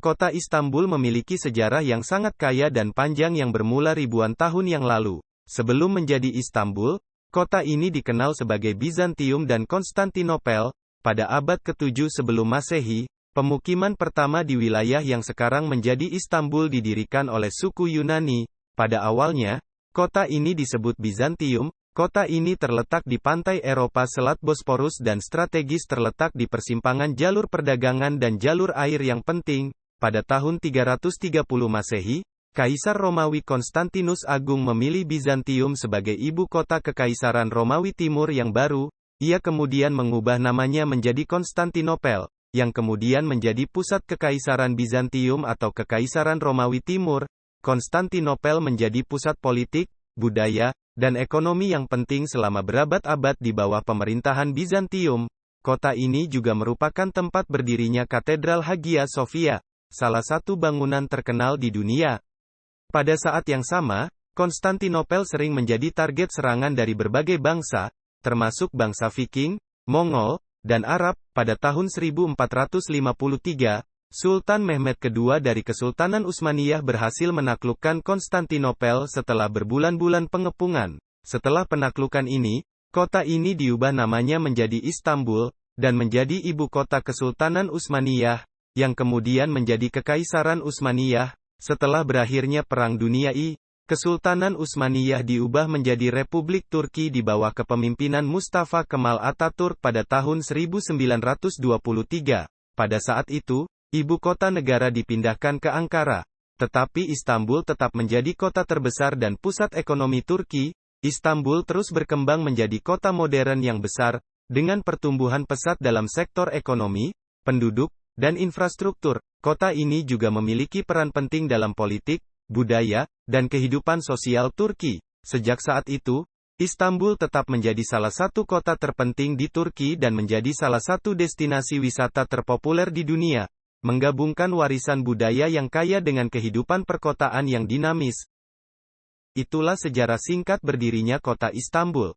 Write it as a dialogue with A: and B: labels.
A: Kota Istanbul memiliki sejarah yang sangat kaya dan panjang yang bermula ribuan tahun yang lalu. Sebelum menjadi Istanbul, kota ini dikenal sebagai Bizantium dan Konstantinopel. Pada abad ke-7 sebelum Masehi, pemukiman pertama di wilayah yang sekarang menjadi Istanbul didirikan oleh suku Yunani. Pada awalnya, kota ini disebut Bizantium. Kota ini terletak di pantai Eropa Selat Bosporus dan strategis terletak di persimpangan jalur perdagangan dan jalur air yang penting. Pada tahun 330 Masehi, Kaisar Romawi Konstantinus Agung memilih Bizantium sebagai ibu kota Kekaisaran Romawi Timur yang baru. Ia kemudian mengubah namanya menjadi Konstantinopel, yang kemudian menjadi pusat Kekaisaran Bizantium atau Kekaisaran Romawi Timur. Konstantinopel menjadi pusat politik, budaya, dan ekonomi yang penting selama berabad-abad di bawah pemerintahan Bizantium. Kota ini juga merupakan tempat berdirinya Katedral Hagia Sophia, salah satu bangunan terkenal di dunia. Pada saat yang sama, Konstantinopel sering menjadi target serangan dari berbagai bangsa, termasuk bangsa Viking, Mongol, dan Arab. Pada tahun 1453, Sultan Mehmed II dari Kesultanan Utsmaniyah berhasil menaklukkan Konstantinopel setelah berbulan-bulan pengepungan. Setelah penaklukan ini, kota ini diubah namanya menjadi Istanbul, dan menjadi ibu kota Kesultanan Utsmaniyah, yang kemudian menjadi Kekaisaran Utsmaniyah. Setelah berakhirnya Perang Dunia I, Kesultanan Utsmaniyah diubah menjadi Republik Turki di bawah kepemimpinan Mustafa Kemal Atatürk pada tahun 1923. Pada saat itu, ibu kota negara dipindahkan ke Ankara. Tetapi Istanbul tetap menjadi kota terbesar dan pusat ekonomi Turki. Istanbul terus berkembang menjadi kota modern yang besar, dengan pertumbuhan pesat dalam sektor ekonomi, penduduk, dan infrastruktur. Kota ini juga memiliki peran penting dalam politik, budaya, dan kehidupan sosial Turki. Sejak saat itu, Istanbul tetap menjadi salah satu kota terpenting di Turki dan menjadi salah satu destinasi wisata terpopuler di dunia, menggabungkan warisan budaya yang kaya dengan kehidupan perkotaan yang dinamis. Itulah sejarah singkat berdirinya kota Istanbul.